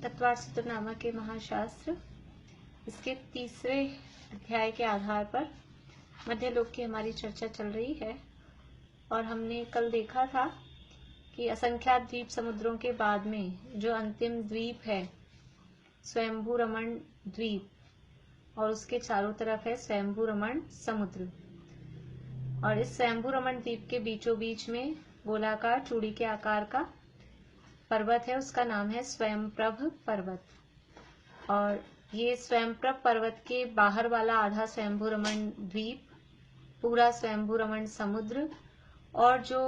तत्वार्थ सूत्र नामक के महाशास्त्र, इसके तीसरे अध्याय के आधार पर मध्यलोक की हमारी चर्चा चल रही है। और हमने कल देखा था कि असंख्यात द्वीप समुद्रों के बाद में जो अंतिम द्वीप है स्वयंभू रमण द्वीप, और उसके चारों तरफ है स्वयंभू रमण समुद्र। और इस स्वयंभू रमण द्वीप के बीचों बीच में गोलाकार चूड़ी के आकार का पर्वत है, उसका नाम है स्वयंप्रभ पर्वत। और ये स्वयंप्रभ पर्वत के बाहर वाला आधा स्वयंभू रमण द्वीप, पूरा स्वयंभू रमण समुद्र, और जो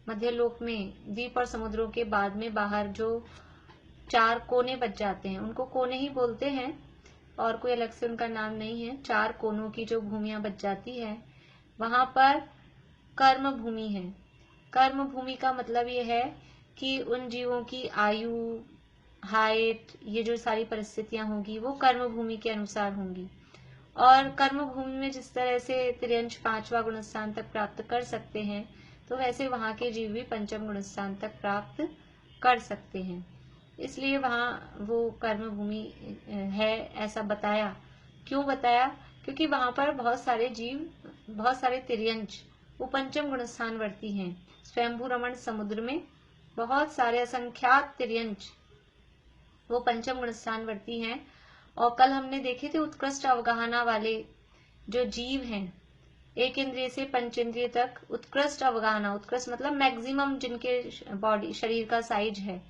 मध्यलोक में द्वीप और समुद्रों के बाद में बाहर जो 4 कोने बच जाते हैं, उनको कोने ही बोलते हैं और कोई अलग से उनका नाम नहीं है। 4 कोनों की जो भूमियां बच जाती है, वहां पर कर्म भूमि है। कर्म भूमि का मतलब ये है कि उन जीवों की आयु, हाइट, ये जो सारी परिस्थितियां होंगी वो कर्म भूमि के अनुसार होंगी। और कर्म भूमि में जिस तरह से तिर्यंश 5वां गुणस्थान तक प्राप्त कर सकते हैं, तो वैसे वहां के जीव भी 5वें गुणस्थान तक प्राप्त कर सकते हैं। इसलिए वहां वो कर्म भूमि है, ऐसा बताया। क्यों बताया? क्योंकि वहां पर बहुत सारे जीव, बहुत सारे तिर्यंश वो 5वें गुणस्थान वर्ती हैं। स्वयंभू रमण समुद्र में बहुत सारे असंख्यात तिर्यंश वो 5वें गुणस्थान वर्ती हैं। और कल हमने देखे थे उत्कृष्ट अवगाहना वाले जो जीव हैं, 1 इंद्रिय से 5 इंद्रिय तक उत्कृष्ट अवगाहना, उत्कृष्ट मतलब मैक्सिमम जिनके बॉडी शरीर का साइज है,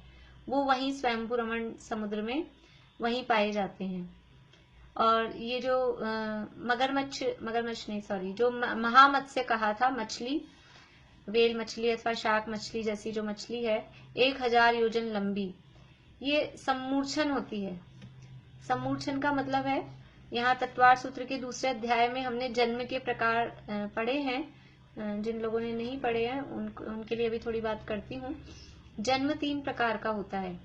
वो वहीं स्वयंभू रमण समुद्र में वहीं पाए जाते हैं। और ये जो मगरमच्छ नहीं, सॉरी, जो महामत्स्य कहा था, मछली, वेल मछली अथवा शार्क मछली जैसी जो मछली है, 1000 योजन लंबी, ये सम्मूर्छन होती है। सम्मूर्छन का मतलब है, यहाँ तत्वार्थ सूत्र के दूसरे अध्याय में हमने जन्म के प्रकार पढ़े हैं। जिन लोगों ने नहीं पढ़े हैं उनके लिए अभी थोड़ी बात करती हूँ। जन्म 3 प्रकार का होता है,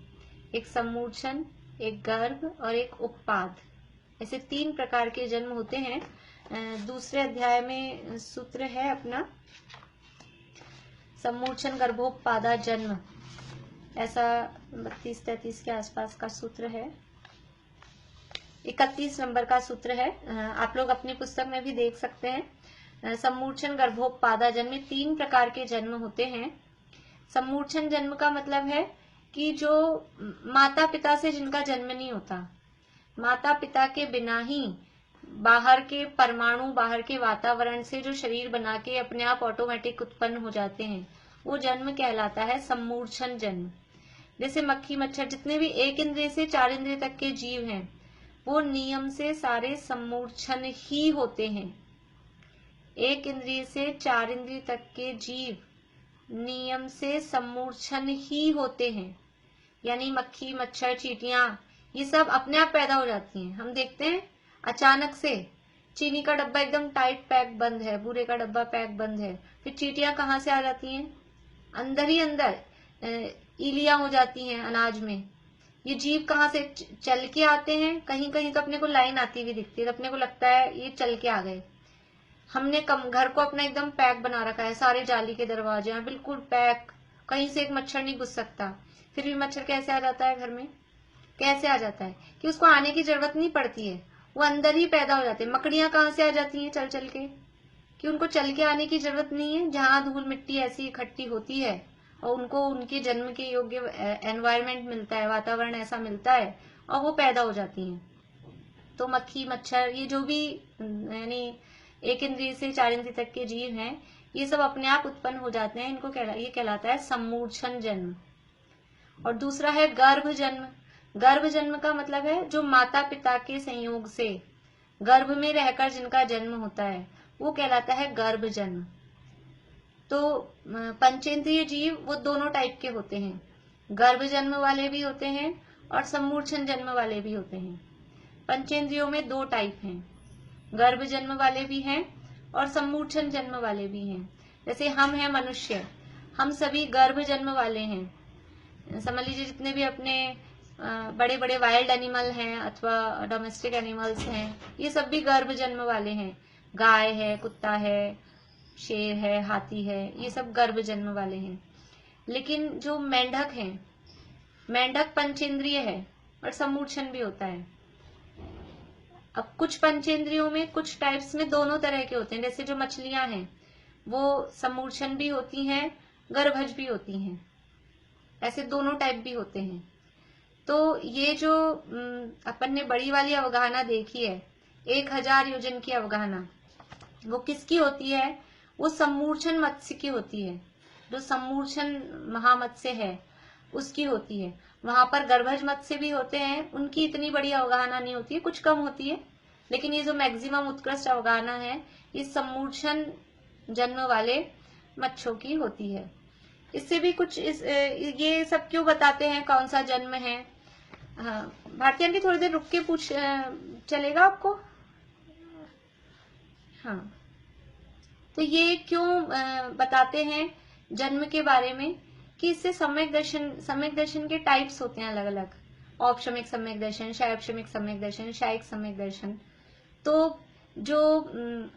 एक सम्मूर्छन, एक गर्भ और एक उपपाद। ऐसे 3 प्रकार के जन्म होते हैं। दूसरे अध्याय में सूत्र है अपना सम्मूर्छन गर्भोपपादा जन्म, ऐसा 32-33 के आसपास का सूत्र है। 31 नंबर का सूत्र है, आप लोग अपनी पुस्तक में भी देख सकते हैं। सम्मूर्छन गर्भोपपादा जन्म 3 प्रकार के जन्म होते हैं। सम्मूर्छन जन्म का मतलब है कि जो माता पिता से जिनका जन्म नहीं होता, माता पिता के बिना ही बाहर के परमाणु, बाहर के वातावरण से जो शरीर बना के अपने आप ऑटोमेटिक उत्पन्न हो जाते हैं, वो जन्म कहलाता है सम्मूर्छन जन्म। जैसे मक्खी मच्छर, जितने भी 1 इंद्रिय से 4 इंद्रिय तक के जीव हैं, वो नियम से सारे सम्मूर्छन ही होते हैं। 1 इंद्रिय से 4 इंद्रिय तक के जीव नियम से सम्मूर्छन ही होते हैं। यानी मक्खी मच्छर चींटियां, ये सब अपने आप पैदा हो जाती हैं। हम देखते हैं अचानक से चीनी का डब्बा एकदम टाइट पैक बंद है, बूरे का डब्बा पैक बंद है, फिर चींटियां कहाँ से आ जाती हैं? अंदर ही अंदर इलियां हो जाती हैं अनाज में। ये जीव कहाँ से चल के आते हैं? कहीं कहीं तो अपने को लाइन आती हुई दिखती है, तो अपने को लगता है ये चल के आ गए। हमने घर को अपना एकदम पैक बना रखा है, सारे जाली के दरवाजे हैं बिल्कुल पैक, कहीं से एक मच्छर नहीं घुस सकता। फिर भी मच्छर कैसे आ जाता है घर में? कैसे आ जाता है कि उसको आने की जरूरत नहीं पड़ती है, वो अंदर ही पैदा हो जाते हैं। मकड़ियां कहाँ से आ जाती हैं? चल चल के, कि उनको चल के आने की जरूरत नहीं है। जहां धूल मिट्टी ऐसी इकट्ठी होती है और उनको उनके जन्म के योग्य एनवायरनमेंट मिलता है, वातावरण ऐसा मिलता है, और वो पैदा हो जाती हैं। तो मक्खी मच्छर, ये जो भी यानी 1 इंद्रिय से 4 इंद्रिय तक के जीव हैं, ये सब अपने आप उत्पन्न हो जाते हैं। इनको ये कहलाता है सम्मूर्छन जन्म। और दूसरा है गर्भ जन्म। गर्भ जन्म का मतलब है जो माता पिता के संयोग से गर्भ में रहकर जिनका जन्म होता है, वो कहलाता है गर्भ जन्म। तो पंचेंद्रिय जीव वो दोनों टाइप के होते हैं, गर्भ जन्म वाले भी होते हैं और सम्मूर्छन जन्म वाले भी होते हैं। पंचेंद्रियों में 2 टाइप हैं, गर्भ जन्म वाले भी हैं और सम्मूर्छन जन्म वाले भी हैं। जैसे हम हैं मनुष्य, हम सभी गर्भ जन्म वाले हैं। समझ लीजिए जितने भी अपने बड़े बड़े वाइल्ड एनिमल हैं अथवा डोमेस्टिक एनिमल्स हैं, ये सब भी गर्भ जन्म वाले हैं। गाय है, कुत्ता है, शेर है, हाथी है, ये सब गर्भ जन्म वाले हैं। लेकिन जो मेंढक हैं, मेंढक पंचेंद्रिय है, और सम्मूर्छन भी होता है। अब कुछ पंचेंद्रियों में कुछ टाइप्स में दोनों तरह के होते हैं, जैसे जो मछलियां हैं वो सम्मूर्छन भी होती हैं, गर्भज भी होती हैं, ऐसे दोनों टाइप भी होते हैं। तो ये जो अपन ने बड़ी वाली अवगाहना देखी है 1000 योजन की अवगाहना, वो किसकी होती है? वो सम्मूर्छन मत्स्य की होती है, जो सम्मूर्छन महामत्स्य है उसकी होती है। वहां पर गर्भज मत्स्य भी होते हैं, उनकी इतनी बड़ी अवगाहना नहीं होती है, कुछ कम होती है, लेकिन ये जो मैक्सिमम उत्कृष्ट अवगाहना है ये सम्मूर्छन जन्म वाले मच्छों की होती है। इससे भी कुछ ये सब क्यों बताते हैं कौन सा जन्म है? हाँ, भारती आंटी थोड़ी देर रुक के पूछ चलेगा आपको? हाँ, तो ये क्यों बताते हैं जन्म के बारे में कि इससे सम्यक दर्शन के टाइप्स होते हैं अलग अलग, औपशमिक सम्यक दर्शन, शायोपशमिक सम्यक दर्शन, शायिक सम्यक दर्शन। तो जो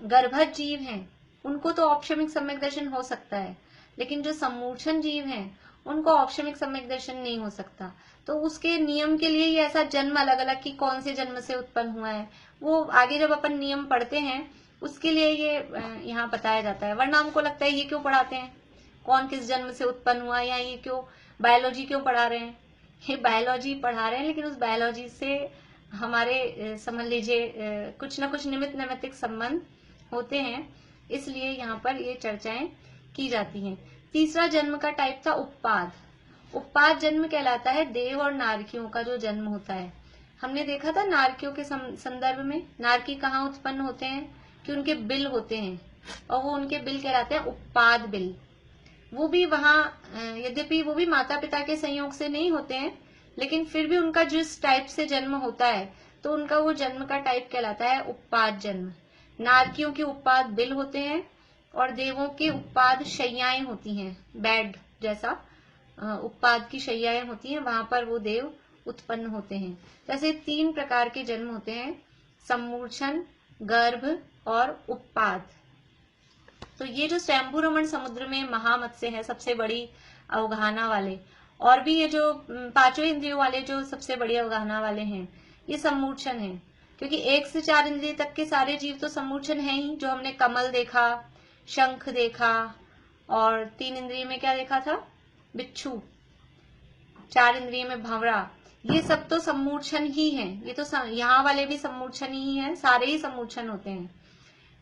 गर्भज जीव हैं उनको तो औपशमिक सम्यक दर्शन हो सकता है, लेकिन जो सम्मूर्छन जीव हैं उनको औपशमिक सम्यक दर्शन नहीं हो सकता। तो उसके नियम के लिए ये ऐसा जन्म अलग अलग कि कौन से जन्म से उत्पन्न हुआ है, वो आगे जब अपन नियम पढ़ते हैं उसके लिए ये यहाँ बताया जाता है। वरना हमको लगता है ये क्यों पढ़ाते हैं, कौन किस जन्म से उत्पन्न हुआ, या ये क्यों बायोलॉजी क्यों पढ़ा रहे हैं? ये बायोलॉजी पढ़ा रहे हैं, लेकिन उस बायोलॉजी से हमारे समझ लीजिए कुछ ना कुछ निमित्त नैमित्तिक संबंध होते हैं, इसलिए यहाँ पर ये चर्चाएं की जाती हैं। तीसरा जन्म का टाइप था उपपाद। उपपाद जन्म कहलाता है देव और नारकियों का जो जन्म होता है। हमने देखा था नारकियों के संदर्भ में, नारकी कहाँ उत्पन्न होते हैं कि उनके बिल होते हैं, और वो उनके बिल कहलाते हैं उपपाद बिल। वो भी वहां यद्यपि वो भी माता पिता के संयोग से नहीं होते हैं, लेकिन फिर भी उनका जिस टाइप से जन्म होता है तो उनका वो जन्म का टाइप कहलाता है उपपाद जन्म। नारकियों के उपपाद बिल होते हैं और देवों के उपपाद शैयाएं होती हैं, बेड जैसा उपपाद की शैयाएं होती हैं, वहां पर वो देव उत्पन्न होते हैं। जैसे 3 प्रकार के जन्म होते हैं, सम्मूर्छन, गर्भ और उपपाद। तो ये जो स्वयंभू रमण समुद्र में महामत्स्य है सबसे बड़ी अवगाहना वाले, और भी ये जो 5 इंद्रियों वाले जो सबसे बड़ी अवगाहना वाले हैं, ये सम्मूर्छन है। क्योंकि 1 से 4 इंद्रिय तक के सारे जीव तो सम्मूर्छन है ही। जो हमने कमल देखा, शंख देखा, और 3 इंद्रिय में क्या देखा था? बिच्छू। 4 इंद्रिय में भंवरा, ये सब तो सम्मूर्छन ही है। ये तो यहाँ वाले भी सम्मूर्छन ही है, सारे ही सम्मूर्छन होते हैं।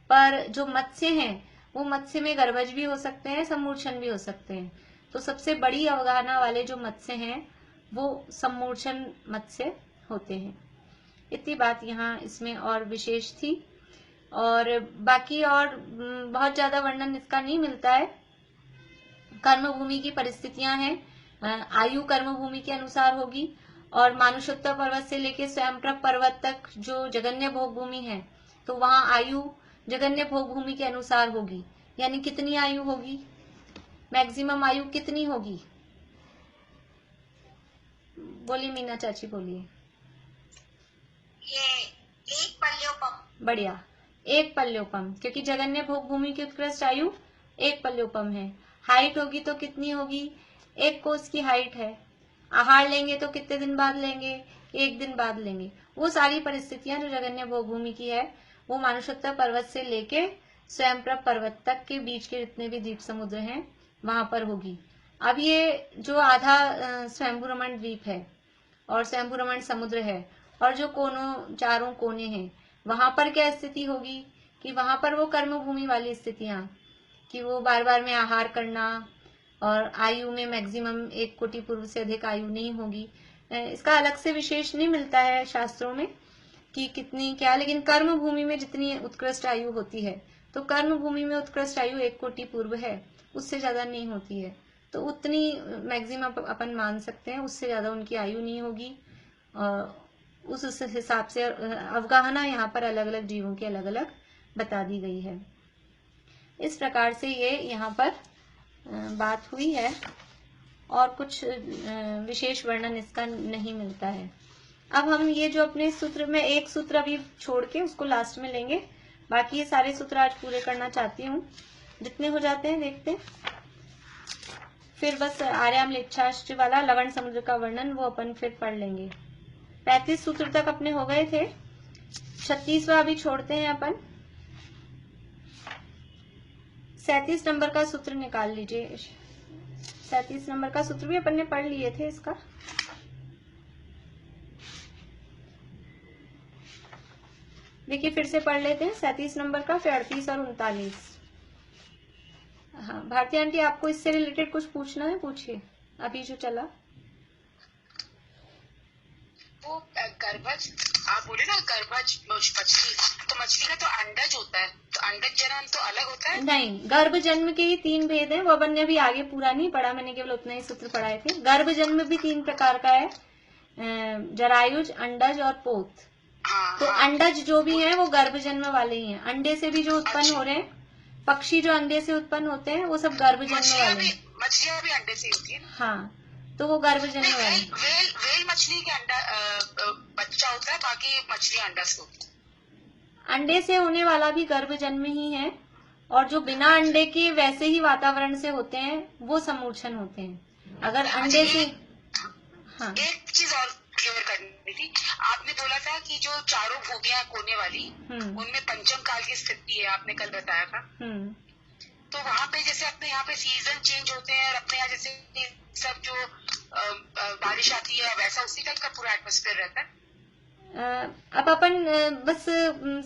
पर जो मत्स्य हैं वो मत्स्य में गर्भज भी हो सकते हैं, सम्मूर्छन भी हो सकते हैं। तो सबसे बड़ी अवगाहना वाले जो मत्स्य हैं वो सम्मूर्छन मत्स्य होते हैं। इतनी बात यहाँ इसमें और विशेष थी, और बाकी और बहुत ज्यादा वर्णन इसका नहीं मिलता है। कर्मभूमि की परिस्थितियां हैं, आयु कर्मभूमि के अनुसार होगी, और मानुषोत्तर पर्वत से लेकर स्वयंप्रभ पर्वत तक जो जगन्य भोग भूमि है तो वहां आयु जगन्य भोग भूमि के अनुसार होगी। यानी कितनी आयु होगी, मैक्सिमम आयु कितनी होगी? बोलिए मीना चाची, बोलिए। ये 1 पल्योपम। बढ़िया, 1 पल्योपम, क्योंकि जगन्य भोग भूमि की उत्कृष्ट आयु 1 पल्योपम है। हाइट होगी तो कितनी होगी? 1 कोस की हाइट है। आहार लेंगे तो कितने दिन बाद लेंगे? 1 दिन बाद लेंगे। वो सारी परिस्थितियां जो जगन्य भोग भूमि की है वो मानुषोत्तर पर्वत से लेके स्वयंप्रभ पर्वत तक के बीच के जितने भी द्वीप समुद्र हैं वहां पर होगी। अब ये जो आधा स्वयंभू रमण द्वीप है और स्वयंभू रमण समुद्र है, और जो कोनों 4 कोने हैं, वहां पर क्या स्थिति होगी कि वहां पर वो कर्म भूमि वाली स्थितियां, कि वो बार बार में आहार करना, और आयु में मैक्सिमम 1 कोटि पूर्व से अधिक आयु नहीं होगी। इसका अलग से विशेष नहीं मिलता है शास्त्रों में कि कितनी क्या, लेकिन कर्म भूमि में जितनी उत्कृष्ट आयु होती है, तो कर्म भूमि में उत्कृष्ट आयु 1 कोटि पूर्व है, उससे ज्यादा नहीं होती है। तो उतनी मैक्सिमम अपन मान सकते हैं, उससे ज्यादा उनकी आयु नहीं होगी। उस हिसाब से अवगाहना यहाँ पर अलग अलग जीवों की अलग अलग बता दी गई है। इस प्रकार से ये यहाँ पर बात हुई है, और कुछ विशेष वर्णन इसका नहीं मिलता है। अब हम ये जो अपने सूत्र में एक सूत्र अभी छोड़ के उसको लास्ट में लेंगे, बाकी ये सारे सूत्र आज पूरे करना चाहती हूँ। जितने हो जाते हैं देखते हैं, फिर बस आर्याम्लेच्छाश्च वाला लवण समुद्र का वर्णन वो अपन फिर पढ़ लेंगे। 35 सूत्र तक अपने हो गए थे। 36वां अभी छोड़ते हैं अपन। 37 नंबर का सूत्र निकाल लीजिए। 37 नंबर का सूत्र भी अपन ने पढ़ लिए थे इसका। देखिए फिर से पढ़ लेते हैं 37 नंबर का, फिर 38 और 39। हाँ भारती आंटी, आपको इससे रिलेटेड कुछ पूछना है, पूछिए अभी जो चला। वो गर्भज आप बोले ना, गर्भज मछली, तो मछली का तो अंडज होता है, तो अंडज जनन तो अलग होता है। नहीं, गर्भ जन्म के ही 3 भेद हैं। वो अपन ने अभी आगे पूरा नहीं पढ़ा, मैंने केवल उतना ही सूत्र पढ़ाए थे। गर्भ जन्म भी 3 प्रकार का है, जरायुज, अंडज और पोत। हाँ, तो हाँ, अंडज जो भी हैं वो गर्भ जन्म वाले ही हैं। अंडे से भी जो उत्पन्न अच्छा। हो रहे हैं, पक्षी जो अंडे से उत्पन्न होते हैं वो सब गर्भ जन्म वाले हैं। मछलियाँ भी अंडे से होती है। हाँ, तो वो गर्भ जन्म वाले हैं। वेल मछली के अंडा बच्चा होता है, बाकी मछलियाँ अंडा से होती है। अंडे से होने वाला भी गर्भ जन्म ही है, और जो बिना अंडे के वैसे ही वातावरण से होते हैं वो समूर्छन होते हैं। अगर अंडे से, हाँ एक चीज और क्लियर करनी थी। आपने बोला था कि जो चारों भूमियां कोने वाली, उनमें पंचम काल की स्थिति है, आपने कल बताया था। तो वहाँ पे जैसे अपने यहाँ पे सीजन चेंज होते हैं, और अपने यहाँ जैसे सब जो बारिश आती है वैसा उसी टाइप का पूरा एटमोस्फेयर रहता है। अब अपन बस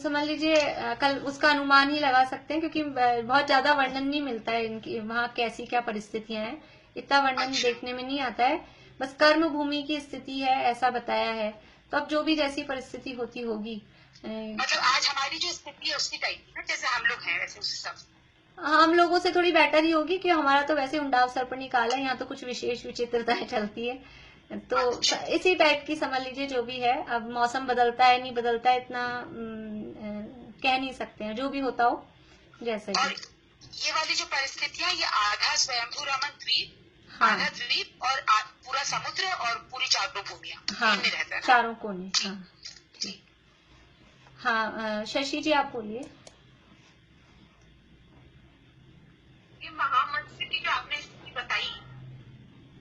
समझ लीजिए कल उसका अनुमान ही लगा सकते हैं, क्योंकि बहुत ज्यादा वर्णन नहीं मिलता है इनकी, वहाँ कैसी क्या परिस्थितियां हैं, इतना वर्णन देखने में नहीं आता है। बस कर्म भूमि की स्थिति है ऐसा बताया है। तो अब जो भी जैसी परिस्थिति होती होगी, मतलब आज हमारी जो स्थिति है उसकी टाइप है, जैसे हम लोग हैं वैसे उस हिसाब से हम लोगों से थोड़ी बेटर ही होगी, कि हमारा तो वैसे उंडाव सर्पणी काल है, यहाँ तो कुछ विशेष विचित्रताएं चलती है। तो इसी टाइप की समझ लीजिए जो भी है। अब मौसम बदलता है नहीं बदलता है इतना कह नहीं सकते हैं, जो भी होता हो जैसे भी। ये वाली जो परिस्थितियां, ये आधा स्वयंभू रमन द्वीप, हाँ, आधा द्वीप और पूरा समुद्र और पूरी चारों भूमियां, हाँ, इनमें रहता है चारों कोने। हाँ ठीक। हाँ शशि जी आप बोलिए। ये महामत्स्य की जो आपने स्थिति बताई,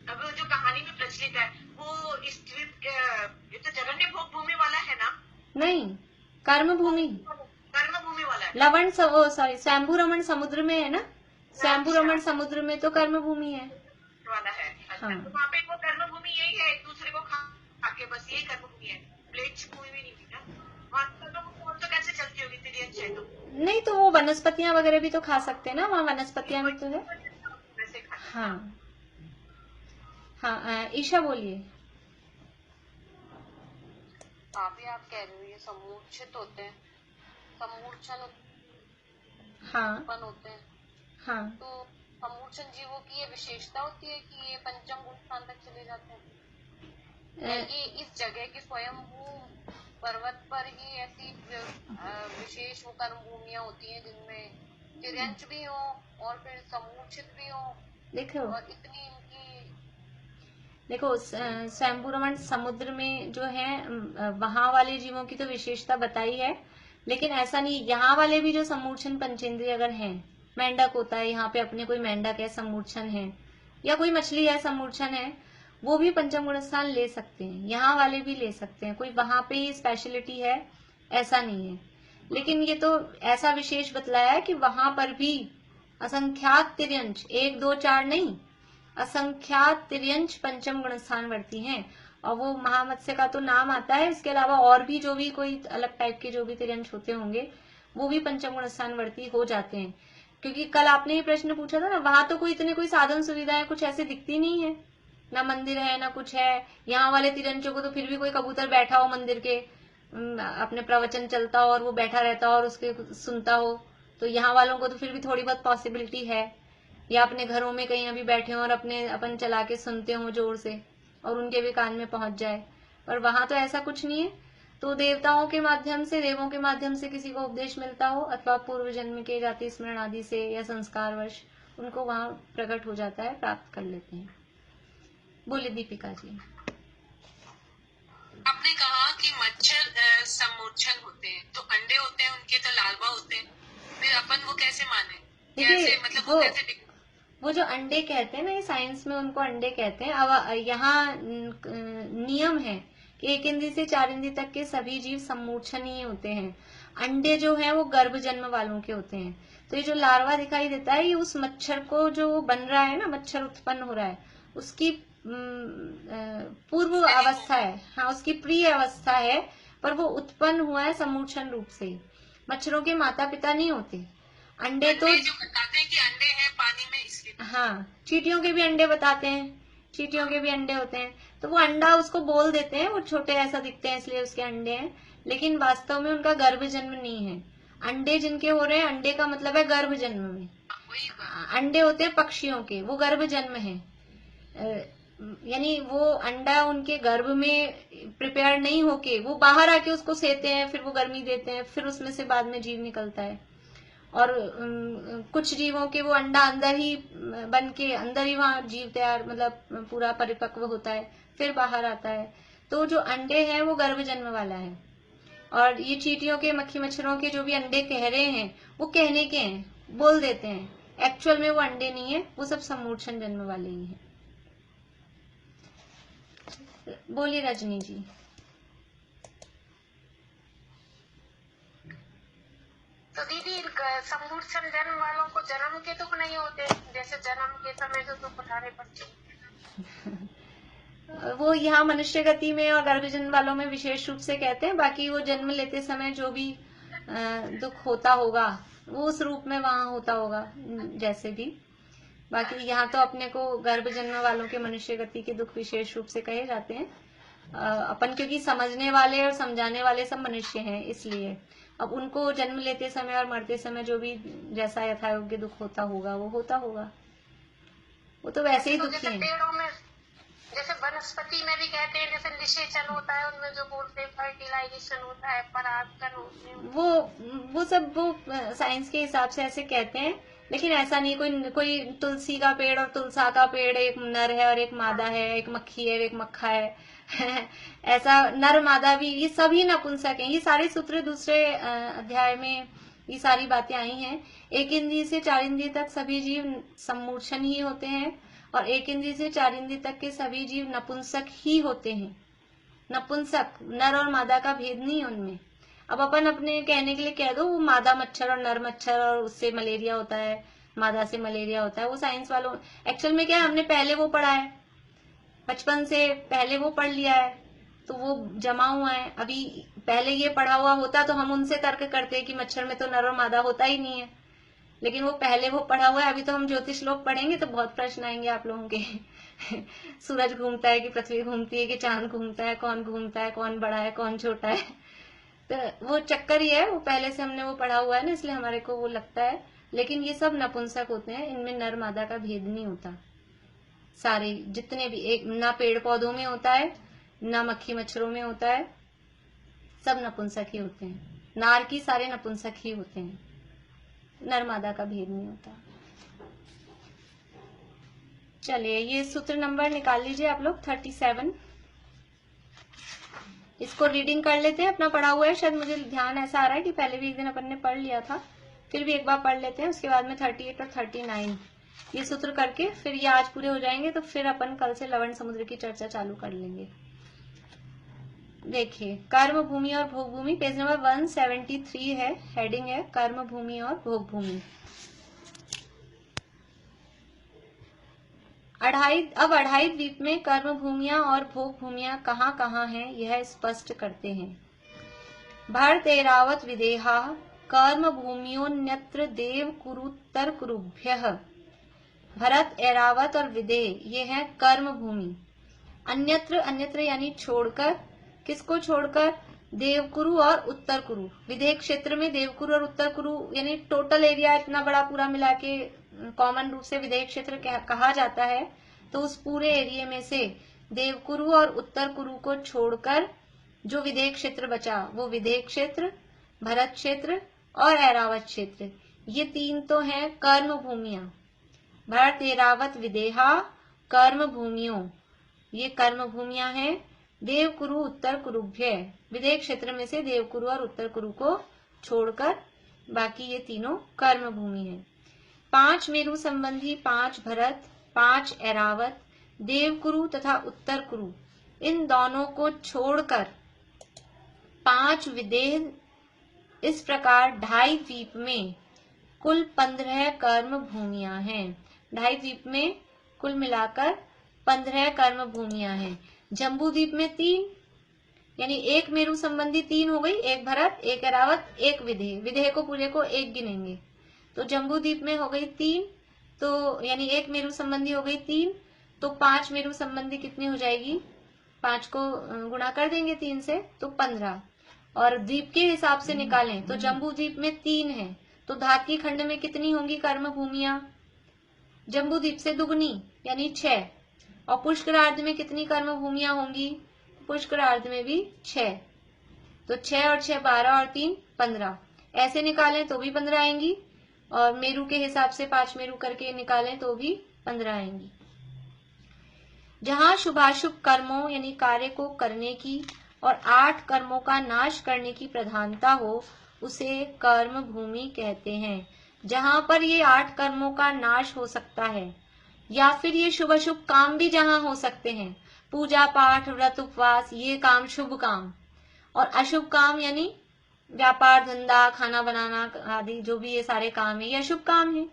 अब जो कहानी में प्रचलित है, वो इस द्वीप ये तो जगन्य भोग भूमि वाला है ना? नहीं, कर्म भूमि, कर्म भूमि वाला है। लवण सॉरी स्वयंभू रमण समुद्र में है ना, स्वयंभू रमण समुद्र में तो कर्म भूमि है वाला है। अच्छा, हाँ। तो वहाँ पे वो कर्म भूमि यही है, एक दूसरे को खा के, बस यही कर्म भूमि है। प्लेट्स कोई भी नहीं मिला वहाँ, तो कैसे चलती होगी तिरियंश है तो? नहीं, तो वो वनस्पतियां वगैरह भी तो खा सकते हैं ना, वहाँ वनस्पतियां भी तो है। हाँ हाँ ईशा बोलिए। अभी आप कह रहे हो ये समूर्छित होते हैं, समूर्छन हाँ उत्पन्न होते हैं। हाँ, तो समूर्छन जीवों की ये विशेषता होती है कि ये पंचम गुण स्थान तक चले जाते हैं। ये इस जगह की स्वयंभू पर्वत पर ही ऐसी विशेष वो कर्म भूमियां होती हैं जिनमें तिर्यंश भी हो और फिर समूर्छित भी हो। देखो और इतनी इनकी देखो स्वयंभू रमण समुद्र में जो है वहां वाले जीवों की तो विशेषता बताई है, लेकिन ऐसा नहीं, यहाँ वाले भी जो समूर्छन पंचेंद्रिय अगर हैं, मेंढक होता है यहाँ पे, अपने कोई मेंढक है समूर्छन है, या कोई मछली है समूर्छन है, वो भी पंचम गुण स्थान ले सकते हैं, यहाँ वाले भी ले सकते हैं। कोई वहां पे ही स्पेशलिटी है ऐसा नहीं है, लेकिन ये तो ऐसा विशेष बतलाया है कि वहां पर भी असंख्यात तिर्यंश, 1 2 4 नहीं, असंख्यात तिर्यंश पंचम गुण स्थान वर्ती हैं। और वो महामत्स्य का तो नाम आता है, इसके अलावा और भी जो भी कोई अलग टाइप के जो भी तिर्यंश होते होंगे वो भी पंचम गुण स्थान वर्ती हो जाते हैं। क्योंकि कल आपने ये प्रश्न पूछा था ना, वहां तो कोई इतने कोई साधन सुविधाएं कुछ ऐसे दिखती नहीं है, ना मंदिर है ना कुछ है। यहाँ वाले तिरंजों को तो फिर भी कोई कबूतर बैठा हो मंदिर के, अपने प्रवचन चलता हो और वो बैठा रहता हो और उसके सुनता हो, तो यहाँ वालों को तो फिर भी थोड़ी बहुत पॉसिबिलिटी है, या अपने घरों में कहीं अभी बैठे हो और अपने अपन चला के सुनते हो जोर से और उनके भी कान में पहुंच जाए। पर वहां तो ऐसा कुछ नहीं है। तो देवताओं के माध्यम से, देवों के माध्यम से किसी को उपदेश मिलता हो, अथवा पूर्व जन्म के जाति स्मरण आदि से या संस्कारवश उनको वहां प्रकट हो जाता है, प्राप्त कर लेते हैं। बोले दीपिका जी। आपने कहा कि मच्छर समूर्छन होते हैं, तो अंडे होते हैं उनके, तो लार्वा होते हैं, फिर अपन वो कैसे माने? कैसे, मतलब वो कैसे? वो जो अंडे कहते हैं ना, ये साइंस में उनको अंडे कहते हैं। अब यहाँ नियम है कि 1 इंद्री से 4 इंद्री तक के सभी जीव सम्मूर्छनीय होते हैं। अंडे जो है वो गर्भ जन्म वालों के होते हैं। तो ये जो लार्वा दिखाई देता है, ये उस मच्छर को जो बन रहा है ना, मच्छर उत्पन्न हो रहा है, उसकी पूर्व अवस्था है। हाँ, उसकी प्रिय अवस्था है, पर वो उत्पन्न हुआ है सम्मूर्छन रूप से। मच्छरों के माता पिता नहीं होते। अंडे तो जो बताते हैं कि अंडे हैं पानी में, इसलिए। हाँ, चींटियों के भी अंडे बताते हैं, चींटियों के भी अंडे होते हैं। तो वो अंडा उसको बोल देते हैं, वो छोटे ऐसा दिखते हैं इसलिए उसके अंडे हैं, लेकिन वास्तव में उनका गर्भ जन्म नहीं है। अंडे जिनके हो रहे हैं, अंडे का मतलब है गर्भ जन्म में। अंडे होते हैं पक्षियों के, वो गर्भ जन्म है। यानी वो अंडा उनके गर्भ में प्रिपेयर नहीं होके वो बाहर आके उसको सेते हैं, फिर वो गर्मी देते हैं, फिर उसमें से बाद में जीव निकलता है। और कुछ जीवों के वो अंडा अंदर ही बन के अंदर ही वहां जीव तैयार, मतलब पूरा परिपक्व होता है, फिर बाहर आता है। तो जो अंडे हैं वो गर्भ जन्म वाला है। और ये चींटियों के, मक्खी मच्छरों के जो भी अंडे कह रहे हैं, वो कहने के हैं, बोल देते हैं, एक्चुअल में वो अंडे नहीं है, वो सब सम्मूर्छन जन्म वाले ही हैं। बोलिए रजनी जी। तो दीदी, सम्मूर्छन जन्म वालों को जन्म के दुख नहीं होते, जैसे जन्म के समय तो दुख उठाने पड़ते? वो यहाँ मनुष्य गति में और गर्भ जन्म वालों में विशेष रूप से कहते हैं। बाकी वो जन्म लेते समय जो भी दुख होता होगा वो उस रूप में वहां होता होगा जैसे भी। बाकी यहाँ तो अपने को गर्भ जन्म वालों के मनुष्य गति के दुख विशेष रूप से कहे जाते हैं। अपन क्योंकि समझने वाले और समझाने वाले सब मनुष्य हैं, इसलिए अब उनको जन्म लेते समय और मरते समय जो भी जैसा यथायोग्य दुख होता होगा वो होता होगा, वो तो वैसे ही दुखी है। जैसे वनस्पति में भी कहते हैं, जैसे निषेचन होता है, उनमें जो बोलते हैं फर्टिलाइजेशन होता है, परागकण होते हैं, वो सब वो साइंस के हिसाब से ऐसे कहते हैं, लेकिन ऐसा नहीं। कोई तुलसी का पेड़ और तुलसा का पेड़, एक नर है और एक मादा है, एक मक्खी है एक मक्खा है ऐसा नर मादा भी, ये सभी नपुंसक हैं। ये सारे सूत्र दूसरे अध्याय में ये सारी बातें आई हैं। 1 इंद्रिय से 4 इंद्रिय तक सभी जीव सम्मूर्छन ही होते हैं, और 1 इंद्रिय से 4 इंद्रिय तक के सभी जीव नपुंसक ही होते हैं। नपुंसक, नर और मादा का भेद नहीं है उनमें। अब अपन अपने कहने के लिए कह दो वो मादा मच्छर और नर मच्छर और उससे मलेरिया होता है, मादा से मलेरिया होता है, वो साइंस वालों, एक्चुअल में क्या है, हमने पहले वो पढ़ा है, बचपन से पहले वो पढ़ लिया है, तो वो जमा हुआ है। अभी पहले ये पढ़ा हुआ होता तो हम उनसे तर्क करते कि मच्छर में तो नर और मादा होता ही नहीं है, लेकिन वो पहले वो पढ़ा हुआ है। अभी तो हम ज्योतिष लोग पढ़ेंगे तो बहुत प्रश्न आएंगे आप लोगों के सूरज घूमता है कि पृथ्वी घूमती है कि चांद घूमता है, कौन घूमता है, कौन बड़ा है कौन छोटा है तो वो चक्कर ही है, वो पहले से हमने वो पढ़ा हुआ है ना, इसलिए हमारे को वो लगता है। लेकिन ये सब नपुंसक होते हैं, इनमें नर मादा का भेद नहीं होता। सारे जितने भी, एक ना पेड़ पौधों में होता है ना मक्खी मच्छरों में होता है, सब नपुंसक ही होते हैं। नार की सारे नपुंसक ही होते हैं, नर मादा का भेद नहीं होता। चलिए ये सूत्र नंबर निकाल लीजिए आप लोग, 37। इसको रीडिंग कर लेते हैं, अपना पढ़ा हुआ है, शायद मुझे ध्यान ऐसा आ रहा है कि पहले भी एक दिन अपन ने पढ़ लिया था, फिर भी एक बार पढ़ लेते हैं। उसके बाद में 38 और 39 ये सूत्र करके फिर ये आज पूरे हो जाएंगे, तो फिर अपन कल से लवण समुद्र की चर्चा चालू कर लेंगे। देखिए, कर्म भूमि और भोग भूमि, पेज नंबर 173 है, हेडिंग है कर्म भूमि और भोग भूमि। अब अढ़ाई द्वीप में कर्म भूमियां और भोग भूमियां कहाँ कहाँ हैं, यह स्पष्ट करते हैं। भरत एरावत विदेहा कर्म भूमियोन्यत्र देव कुरुत्तर कुरुभ्यः। भरत, एरावत और विदेह ये है कर्म भूमि। अन्यत्र, अन्यत्र यानी छोड़कर, किसको छोड़कर, देवकुरु और उत्तर कुरु। विदेह क्षेत्र में देवकुरु और उत्तर कुरु यानी टोटल एरिया इतना बड़ा पूरा मिला के कॉमन रूप से विदेह क्षेत्र कहा जाता है। तो उस पूरे एरिया में से देवकुरु और उत्तर कुरु को छोड़कर जो विदेह क्षेत्र बचा वो विदेह क्षेत्र, भरत क्षेत्र और ऐरावत क्षेत्र, ये तीन तो हैं कर्म भूमियां। भरत, ऐरावत, विदेहा कर्म भूमियों, ये कर्म भूमियां हैं। देवकुरु, उत्तर कुरुभ्य, विदेह क्षेत्र में से देवकुरु और उत्तर कुरु को छोड़कर बाकी ये तीनों कर्म भूमि है। 5 मेरु संबंधी, 5 भरत, 5 ऐरावत, देवकुरु तथा उत्तर कुरु, इन दोनों को छोड़कर 5 विदेह, इस प्रकार 2.5 द्वीप में कुल 15 कर्म भूमियां हैं। 2.5 द्वीप में कुल मिलाकर 15 कर्म भूमियां हैं। जम्बू द्वीप में 3, यानी 1 मेरु संबंधी 3 हो गई, 1 भरत, 1 ऐरावत, 1 विदेह, विदेह को पूरे को 1 गिनेंगे। तो जम्बू द्वीप में हो गई 3, तो यानी 1 मेरु संबंधी हो गई 3, तो 5 मेरु संबंधी कितनी हो जाएगी, 5 को गुणा कर देंगे 3 से तो 15। और द्वीप के हिसाब से निकालें तो जम्बू द्वीप में 3 है, तो धातकी खंड में कितनी होंगी कर्म भूमियां, जम्बू द्वीप से दुगनी यानी 6। और पुष्करार्ध में कितनी कर्म भूमियां होंगी, पुष्करार्ध में भी 6। तो 6 और 6 12 और 3 15, ऐसे निकालें तो भी 15 आएंगी, और मेरु के हिसाब से 5 मेरु करके निकालें तो भी 15 आएंगी। जहां शुभाशुभ कर्मों यानी कार्य को करने की और 8 कर्मों का नाश करने की प्रधानता हो, उसे कर्म भूमि कहते हैं। जहां पर ये 8 कर्मों का नाश हो सकता है, या फिर ये शुभ अशुभ काम भी जहां हो सकते हैं, पूजा पाठ व्रत उपवास, ये काम शुभ काम, और अशुभ काम यानी व्यापार धंधा खाना बनाना आदि जो भी ये सारे काम है, ये अशुभ काम है,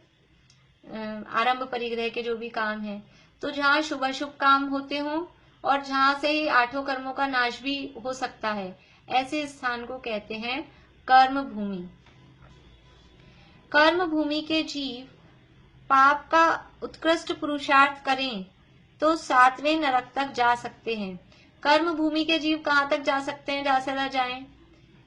आरंभ परिग्रह के जो भी काम है। तो जहाँ शुभ अशुभ काम होते हों और जहाँ से ही 8 कर्मों का नाश भी हो सकता है, ऐसे स्थान को कहते हैं कर्म भूमि। कर्म भूमि के जीव पाप का उत्कृष्ट पुरुषार्थ करें तो 7वें नरक तक जा सकते हैं। कर्म भूमि के जीव कहाँ तक जा सकते हैं, जहाँ से जाएं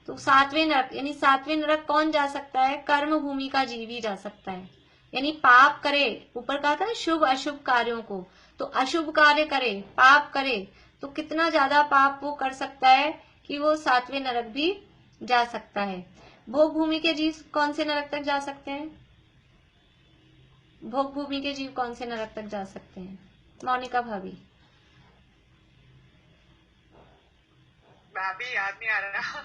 तो 7वें नरक, यानी 7वें नरक कौन जा सकता है, कर्म भूमि का जीव ही जा सकता है। यानी पाप करे, ऊपर कहा था शुभ अशुभ कार्यों को, तो अशुभ कार्य करे, पाप करे, तो कितना ज्यादा पाप वो कर सकता है कि वो 7वें नरक भी जा सकता है। भोग भूमि के जीव कौन से नरक तक जा सकते हैं, भोग भूमि के जीव कौन से नरक तक जा सकते हैं, मोनिका भाभी? भाभी याद नहीं आ रहा।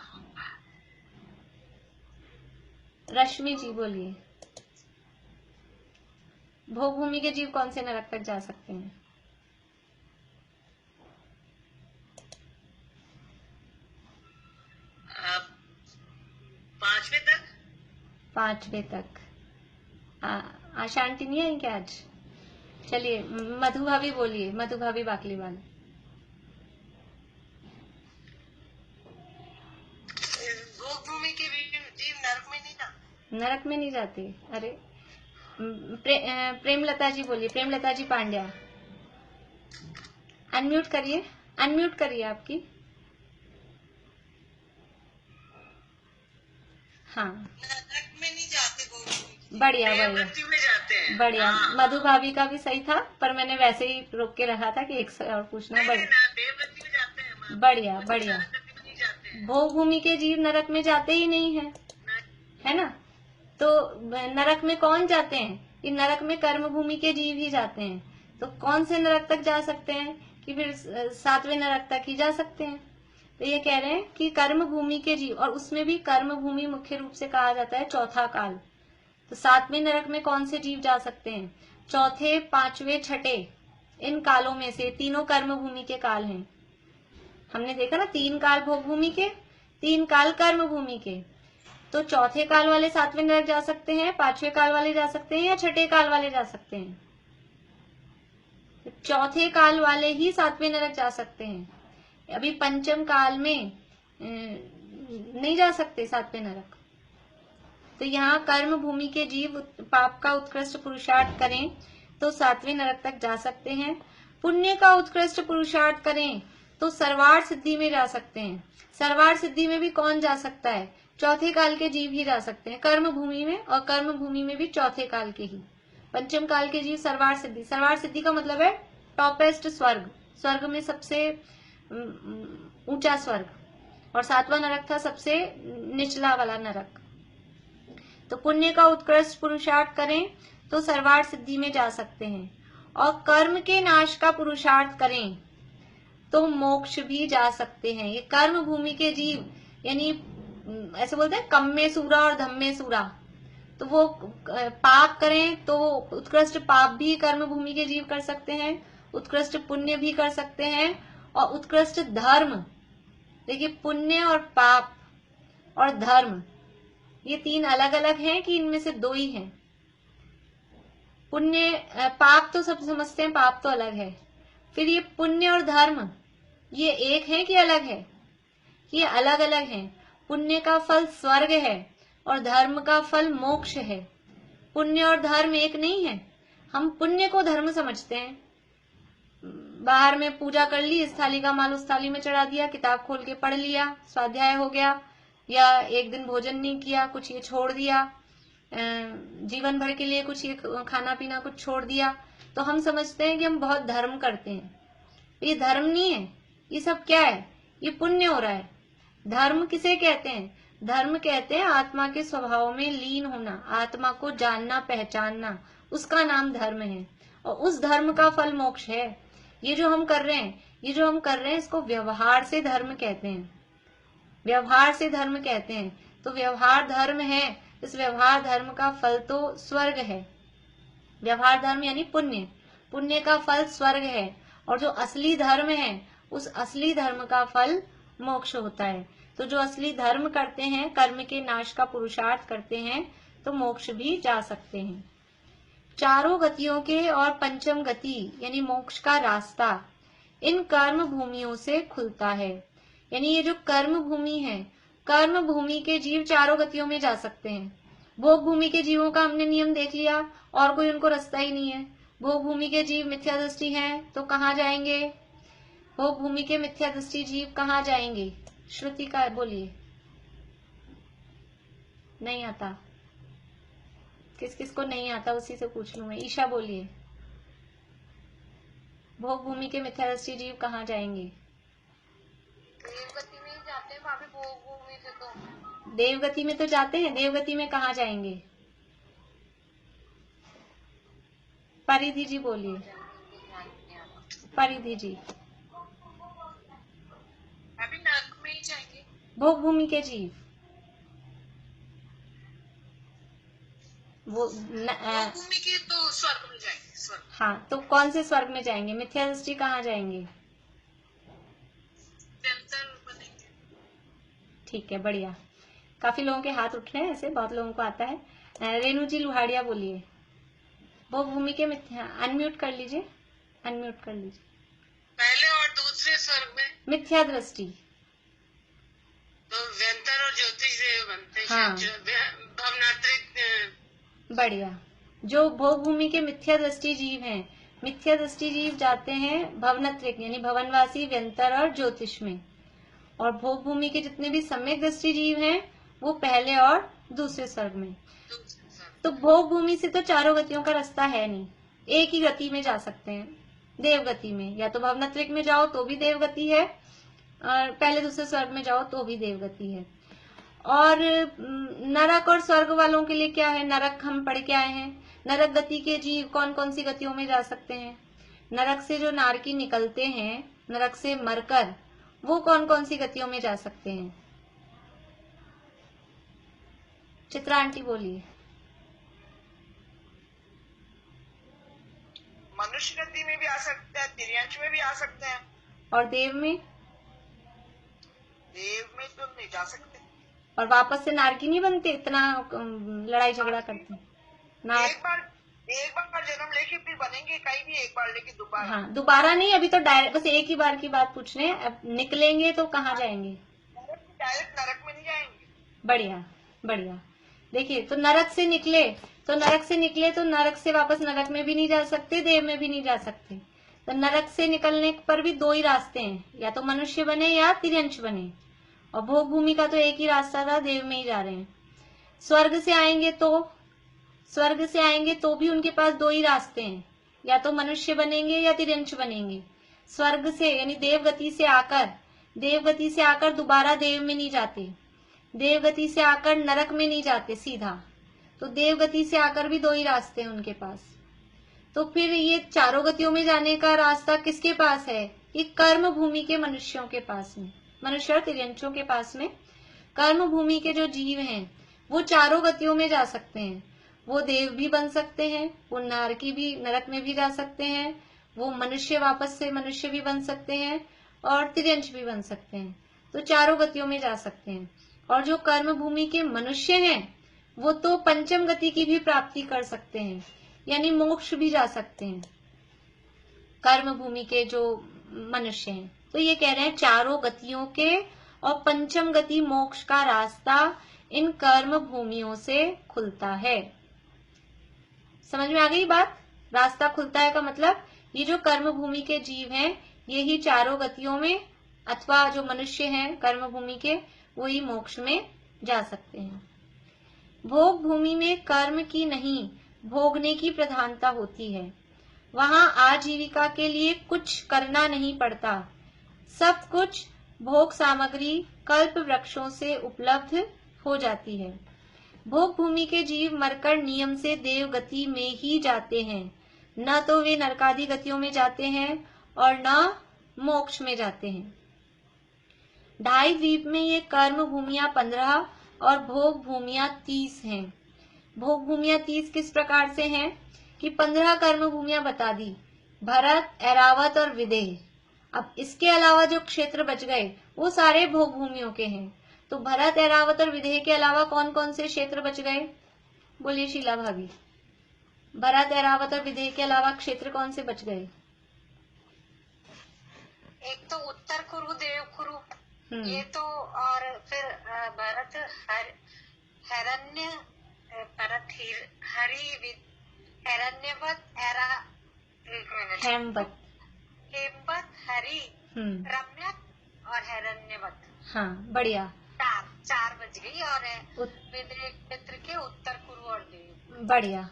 रश्मि जी बोलिए, भोग भूमि के जीव कौन से नरक तक जा सकते हैं? पांचवे तक। आशा आंटी नहीं आई क्या आज? चलिए मधु भाभी बोलिए, मधु भाभी बाकलीवाल। भोग भूमि के जीव नरक में नहीं जाते। नरक में नहीं जाते? अरे प्रेमलता जी बोलिए, प्रेमलता जी पांड्या। अनम्यूट करिए, अनम्यूट करिए आपकी। हाँ नरक में नहीं जाते भोग भूमि, बढ़िया बढ़िया मृत्यु में जाते हैं। बढ़िया। हाँ। मधु भाभी का भी सही था, पर मैंने वैसे ही रोक के रखा था कि एक और पूछना। बढ़िया बढ़िया बढ़िया। भोग भूमि के जीव नरक में जाते ही नहीं है ना? तो नरक में कौन जाते हैं, कि नरक में कर्म भूमि के जीव ही जाते हैं। तो कौन से नरक तक जा सकते हैं, कि फिर 7वें नरक तक ही जा सकते हैं। तो ये कह रहे हैं कि कर्म भूमि के जीव, और उसमें भी कर्म भूमि मुख्य रूप से कहा जाता है चौथा काल। तो 7वें नरक में कौन से जीव जा सकते हैं, चौथे, 5वें, 6ठे, इन कालों में से तीनों कर्म भूमि के काल हैं। हमने देखा ना, 3 काल भोग भूमि के, 3 काल कर्म भूमि के। तो चौथे काल वाले 7वें नरक जा सकते हैं, 5वें काल वाले जा सकते हैं, या 6ठे काल वाले जा सकते हैं? तो चौथे काल वाले ही 7वें नरक जा सकते हैं। अभी पंचम काल में नहीं जा सकते 7वें नरक। तो यहाँ कर्म भूमि के जीव पाप का उत्कृष्ट पुरुषार्थ करें तो 7वें नरक तक जा सकते हैं। पुण्य का उत्कृष्ट पुरुषार्थ करें तो सर्वार्थ सिद्धि में जा सकते हैं। सर्वार्थ सिद्धि में भी कौन जा सकता है, चौथे काल के जीव ही जा सकते हैं कर्म भूमि में, और कर्म भूमि में भी चौथे काल के ही। पंचम काल के जीव सर्वार्थ सिद्धि, सर्वार्थ सिद्धि का मतलब है टॉपेस्ट स्वर्ग, स्वर्ग में सबसे ऊंचा स्वर्ग, और 7वां नरक था सबसे निचला वाला नरक। तो पुण्य का उत्कृष्ट पुरुषार्थ करें तो सर्वार्थ सिद्धि में जा सकते हैं, और कर्म के नाश का पुरुषार्थ करें तो मोक्ष भी जा सकते हैं। ये कर्म भूमि के जीव, यानी ऐसे बोलते हैं कम्मे सूरा और धम्मे सूरा, तो वो पाप करें तो उत्कृष्ट पाप भी कर्म भूमि के जीव कर सकते हैं, उत्कृष्ट पुण्य भी कर सकते हैं, और उत्कृष्ट धर्म। देखिए, पुण्य और पाप और धर्म ये तीन अलग अलग हैं कि इनमें से दो ही हैं? पुण्य, पाप तो सब समझते हैं, पाप तो अलग है। फिर ये पुण्य और धर्म ये एक है कि अलग है? ये अलग अलग हैं। पुण्य का फल स्वर्ग है और धर्म का फल मोक्ष है। पुण्य और धर्म एक नहीं है। हम पुण्य को धर्म समझते हैं। बाहर में पूजा कर ली, इस थाली का माल उस थाली में चढ़ा दिया, किताब खोल के पढ़ लिया, स्वाध्याय हो गया, या एक दिन भोजन नहीं किया, कुछ ये छोड़ दिया, जीवन भर के लिए कुछ ये खाना पीना कुछ छोड़ दिया, तो हम समझते हैं कि हम बहुत धर्म करते हैं। ये धर्म नहीं है, ये सब क्या है? ये पुण्य हो रहा है। धर्म किसे कहते हैं? धर्म कहते हैं आत्मा के स्वभाव में लीन होना, आत्मा को जानना पहचानना, उसका नाम धर्म है। और उस धर्म का फल मोक्ष है। ये जो हम कर रहे हैं, इसको व्यवहार से धर्म कहते हैं। व्यवहार से धर्म कहते हैं। तो व्यवहार धर्म है, इस व्यवहार धर्म का फल तो स्वर्ग है। व्यवहार धर्म यानी पुण्य, पुण्य का फल स्वर्ग है। और जो असली धर्म है, उस असली धर्म का फल मोक्ष होता है। तो जो असली धर्म करते हैं, कर्म के नाश का पुरुषार्थ करते हैं, तो मोक्ष भी जा सकते हैं। चारों गतियों के और पंचम गति यानी मोक्ष का रास्ता इन कर्म भूमियों से खुलता है। यानी ये जो कर्म भूमि है, कर्म भूमि के जीव चारों गतियों में जा सकते हैं। भोग भूमि के जीवों का हमने नियम देख लिया, और कोई उनको रास्ता ही नहीं है। भोग भूमि के जीव मिथ्या दृष्टि हैं, तो कहाँ जाएंगे? भोग भूमि के मिथ्या दृष्टि जीव कहाँ जाएंगे? श्रुति का बोलिए। नहीं आता? किस किस को नहीं आता उसी से पूछ लूं मैं। ईशा बोलिए। भोग भूमि के मिथ्या दृष्टि जीव कहाँ जाएंगे? देवगति में ही जाते हैं भाभी, भोग भूमि से तो। देवगति में तो जाते हैं, देवगति में कहाँ जाएंगे? परिधि जी बोलिए। परिधि जी। अभी नरक में ही जाएंगे। भोग भूमि के जीव वो भूमि के तो स्वर्ग में जाएंगे। स्वर्ग। हाँ, तो कौन से स्वर्ग में जाएंगे? मिथ्या दृष्टि कहाँ जाएंगे? ठीक है, बढ़िया। काफी लोगों के हाथ उठ रहे हैं, ऐसे बहुत लोगों को आता है। रेणु जी लुहाड़िया बोलिए। भोग भूमि के मिथ्या, अनम्यूट कर लीजिए, अनम्यूट कर लीजिए। पहले और दूसरे स्वर्ग में मिथ्या दृष्टि तो व्यंतर और ज्योतिष बनते हैं। हाँ, भवनात्रिक। बढ़िया। जो भोग भूमि के मिथ्या दृष्टि जीव हैं, मिथ्या दृष्टि जीव जाते हैं भवनात्रिक यानी भवनवासी, व्यंतर और ज्योतिष में। और भोग भूमि के जितने भी सम्यक दृष्टि जीव हैं, वो पहले और दूसरे स्वर्ग में। तो भोग भूमि से तो चारों गतियों का रास्ता है नहीं, एक ही गति में जा सकते हैं, देवगति में। या तो भवनात्रिक में जाओ तो भी देवगति है, और पहले दूसरे स्वर्ग में जाओ तो भी देवगति है। और नरक और स्वर्ग वालों के लिए क्या है? नरक हम पढ़ के आए हैं। नरक गति के जीव कौन कौन सी गतियों में जा सकते हैं? नरक से जो नारकी निकलते हैं, नरक से मरकर, वो कौन कौन सी गतियों में जा सकते हैं? चित्रा आंटी बोलिए। मनुष्य गति में भी आ सकते हैं, तिर्यंश में भी आ सकते हैं। और देव में? देव में तो नहीं जा सकते। और वापस से नारकी नहीं बनते, इतना लड़ाई झगड़ा करते हैं ना। एक बार जन्म लेके फिर बनेंगे, कहीं भी एक बार लेके दोबारा। हाँ, दोबारा नहीं, अभी तो डायरेक्ट बस एक ही बार की बात पूछ रहे हैं। अब निकलेंगे तो कहाँ जाएंगे? डायरेक्ट नरक में नहीं जाएंगे। बढ़िया बढ़िया। देखिए, तो नरक से निकले तो नरक से वापस नरक में भी नहीं जा सकते, देव में भी नहीं जा सकते। तो नरक से निकलने पर भी दो ही रास्ते हैं, या तो मनुष्य बने या तिर्यंश बने। और भोग भूमि का तो एक ही रास्ता था, देव में ही जा रहे हैं। स्वर्ग से आएंगे तो भी उनके पास दो ही रास्ते हैं, या तो मनुष्य बनेंगे या तिर्यंश बनेंगे। स्वर्ग से यानी देवगति से आकर दोबारा देव में नहीं जाते, देवगति से आकर नरक में नहीं जाते सीधा। तो देवगति से आकर भी दो ही रास्ते हैं उनके पास। तो फिर ये चारों गतियों में जाने का रास्ता किसके पास है? ये कर्म भूमि के मनुष्यों के पास में, मनुष्य और तिर्यंशों के पास में। कर्म भूमि के जो जीव हैं, वो चारों गतियों में जा सकते हैं। वो देव भी बन सकते हैं, वो नारकी भी, नरक में भी जा सकते हैं, वो मनुष्य वापस से मनुष्य भी बन सकते हैं, और तिर्यंश भी बन सकते हैं। तो चारों गतियों में जा सकते हैं। और जो कर्म भूमि के मनुष्य हैं वो तो पंचम गति की भी प्राप्ति कर सकते हैं, यानी मोक्ष भी जा सकते हैं कर्म भूमि के जो मनुष्य हैं। तो ये कह रहे हैं चारों गतियों के और पंचम गति मोक्ष का रास्ता इन कर्म भूमियों से खुलता है। समझ में आ गई बात? रास्ता खुलता है का मतलब ये जो कर्म भूमि के जीव हैं यही चारों गतियों में अथवा जो मनुष्य हैं कर्म भूमि के वही मोक्ष में जा सकते हैं। भोग भूमि में कर्म की नहीं भोगने की प्रधानता होती है। वहां आजीविका के लिए कुछ करना नहीं पड़ता, सब कुछ भोग सामग्री कल्प वृक्षों से उपलब्ध हो जाती है। भोग भूमि के जीव मरकर नियम से देव गति में ही जाते हैं, न तो वे नरकादि गतियों में जाते हैं और न मोक्ष में जाते हैं। ढाई द्वीप में ये कर्म भूमियां 15 और भोग भूमियां 30 हैं। भोग भूमियां 30 किस प्रकार से हैं कि 15 कर्म भूमियां बता दी, भरत, ऐरावत और विदेह। अब इसके अलावा जो क्षेत्र बच गए वो सारे भोग भूमियों के हैं। तो भरत, ऐरावत और विदेह के अलावा कौन कौन से क्षेत्र बच गए? बोलिए शीला भाभी। भरत, ऐरावत और विदेह के अलावा क्षेत्र कौन से बच गए? एक तो उत्तर कुरु, देव कुरु, ये तो, और फिर भरत, हिरण्य, भरत, हरि, हिरण्यवत, हेमवत, हरि, रम्य और हिरण्यवत। हाँ, बढ़िया। चार बच गई। और विदेह क्षेत्र के उत्तर कुरु और देव। बढ़िया।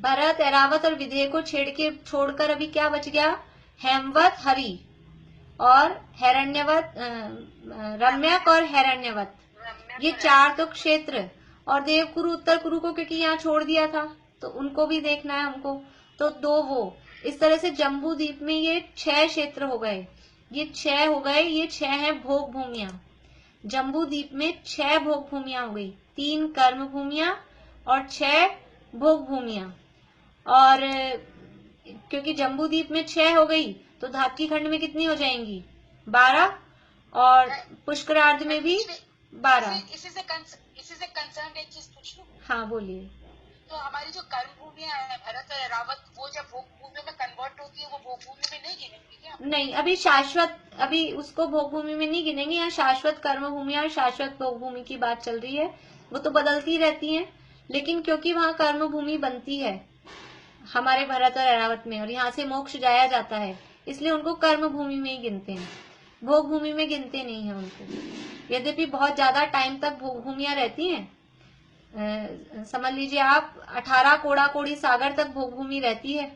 भरत, ऐरावत और विदेह को छोड़कर अभी क्या बच गया? हेमवत, हरि और हिरण्यवत, रम्यक और हिरण्यवत। ये चार तो क्षेत्र, और देव कुरु, उत्तर कुरु को क्योंकि यहाँ छोड़ दिया था तो उनको भी देखना है हमको, तो 2 वो। इस तरह से जम्बू द्वीप में ये 6 क्षेत्र हो गए। ये 6 हो गए, ये 6 है भोग भूमियां। जम्बू द्वीप में 6 भोग भूमियां हो गई, 3 कर्म भूमियां और 6 भोग भूमियां। और क्योंकि जम्बू द्वीप में 6 हो गई तो धात्की खंड में कितनी हो जाएंगी? 12, और पुष्करार्ध में भी 12। इसी से कंसर्न एक चीज पूछ लूं? हाँ बोलिए। तो हमारी जो कर्म भूमियां है भरत और ऐरावत, वो जब भोग भूमि में कन्वर्ट होती है वो भोग भूमि में नहीं गिनेंगी क्या? नहीं, अभी शाश्वत, अभी उसको भोग भूमि में नहीं गिनेंगे। यहाँ शाश्वत कर्म भूमि और शाश्वत भोग भूमि की बात चल रही है। वो तो बदलती रहती है, लेकिन क्योंकि वहाँ कर्म भूमि बनती है हमारे भरत और ऐरावत में और यहाँ से मोक्ष जाया जाता है, इसलिए उनको कर्म भूमि में ही गिनते हैं, भोग भूमि में गिनते नहीं है उनको। यद्यपि बहुत ज्यादा टाइम तक भोग भूमियां रहती हैं, समझ लीजिए आप 18 कोड़ा कोड़ी सागर तक भोग भूमि रहती है।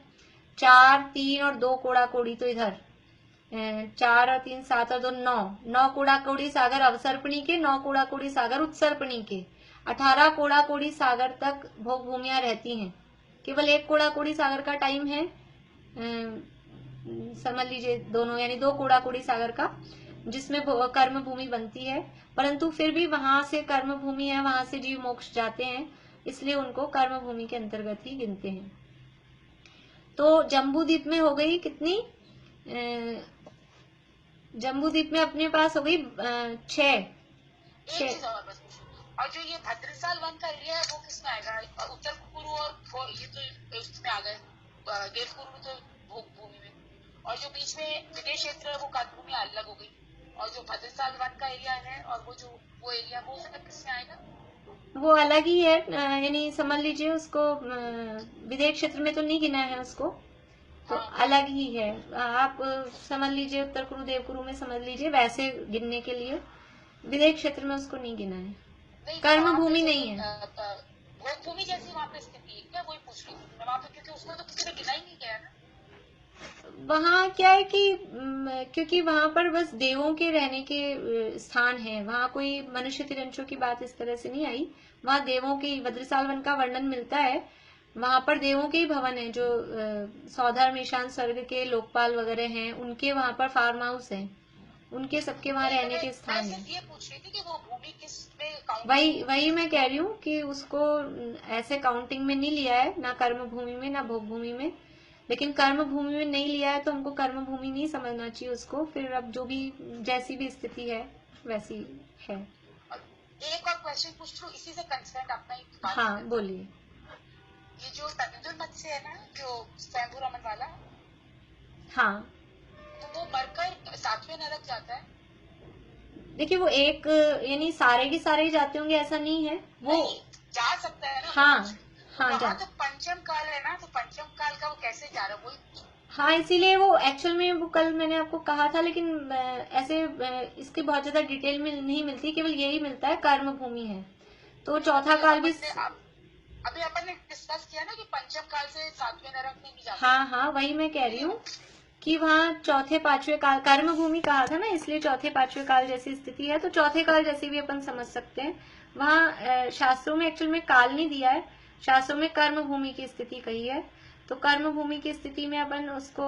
4, 3 और 2 कोड़ा कोड़ी, तो इधर 4 और 3 7 और 2 9 कोड़ा कोड़ी सागर अवसर्पणी के, 9 कोड़ा कोड़ी सागर उत्सर्पणी के, 18 कोड़ा कोड़ी सागर तक भोग भूमियां रहती हैं। केवल 1 कोड़ा कोड़ी सागर का टाइम है, समझ लीजिए दोनों, यानी 2 कोड़ा कोड़ी सागर का, जिसमें कर्म भूमि बनती है। परंतु फिर भी वहां से कर्म भूमि है, वहां से जीव मोक्ष जाते हैं, इसलिए उनको कर्म भूमि के अंतर्गत ही गिनते हैं। तो जम्बू द्वीप में हो गई कितनी? जम्बू द्वीप में अपने पास हो गई 6। और जो ये भद्रसाल वन का एरिया है वो किसमें आएगा? उत्तर कुरु, और ये तो इसमें आ गए, देव कुरु तो भोग भूमि में, और जो बीच में विदेह क्षेत्र है वो कर्म भूमि अलग हो गई, और जो भद्रसाल वन का एरिया है और वो एरिया वो फिर किसमें आएगा? वो अलग ही है, यानी समझ लीजिए उसको विदेह क्षेत्र में तो नहीं गिना है उसको, तो अलग ही है। आप समझ लीजिए उत्तर कुरु देव कुरु में समझ लीजिए, वैसे गिनने के लिए विदेह क्षेत्र में उसको नहीं गिना है, कर्म भूमि नहीं है। भोग भूमि जैसी वहाँ पे स्थिति है क्या? वही पूछ रही थी वहाँ पे, क्योंकि उसको तो किसी ने गिना ही नहीं गया ना। वहाँ क्या है कि क्योंकि वहाँ पर बस देवों के रहने के स्थान है, वहाँ कोई मनुष्य तिरंचों की बात इस तरह से नहीं आई। वहाँ देवों के, भद्रसाल वन का वर्णन मिलता है, वहाँ पर देवों के ही भवन है, जो सौधर्म, ईशान स्वर्ग के लोकपाल वगैरह हैं, उनके वहाँ पर फार्म हाउस है, उनके सबके वहाँ रहने के स्थान है। ये पूछ रही थी कि वो भूमि किस वही मैं कह रही हूँ कि उसको ऐसे काउंटिंग में नहीं लिया है, ना कर्म भूमि में ना भोग भूमि में। लेकिन कर्म भूमि में नहीं लिया है तो हमको कर्म भूमि नहीं समझना चाहिए उसको, फिर अब जो भी जैसी भी स्थिति है वैसी है। एक और क्वेश्चन पूछ लूं इसी से कंसर्न अपना ही। हाँ बोलिए। ये जो तंदुल मत से है ना, जो स्वयंभू रमन वाला, हाँ, तो वो मरकर 7वें नरक जाता है? देखिए वो एक यानी सारे के सारे ही जाते होंगे ऐसा नहीं है, वो नहीं, जा सकता है ना। हाँ हाँ जा तो पंचम काल है ना, तो पंचम काल का वो कैसे जा रहा है वही। हाँ, इसीलिए वो एक्चुअल में वो कल मैंने आपको कहा था, लेकिन ऐसे इसकी बहुत ज्यादा डिटेल में नहीं मिलती, केवल यही मिलता है कर्म भूमि है। तो चौथा काल भी अभी अपन ने डिस्कस किया ना कि पंचम काल से 7वें नरक में नहीं जाता। हाँ हाँ, वही मैं कह रही हूँ कि वहाँ चौथे पांचवे काल कर्म भूमि कहा था ना, इसलिए चौथे पांचवे काल जैसी स्थिति है, तो चौथे काल जैसे भी अपन समझ सकते हैं। वहाँ शास्त्रों में एक्चुअल में काल नहीं दिया है, शास्त्रों में कर्म भूमि की स्थिति कही है। तो कर्म भूमि की स्थिति में अपन उसको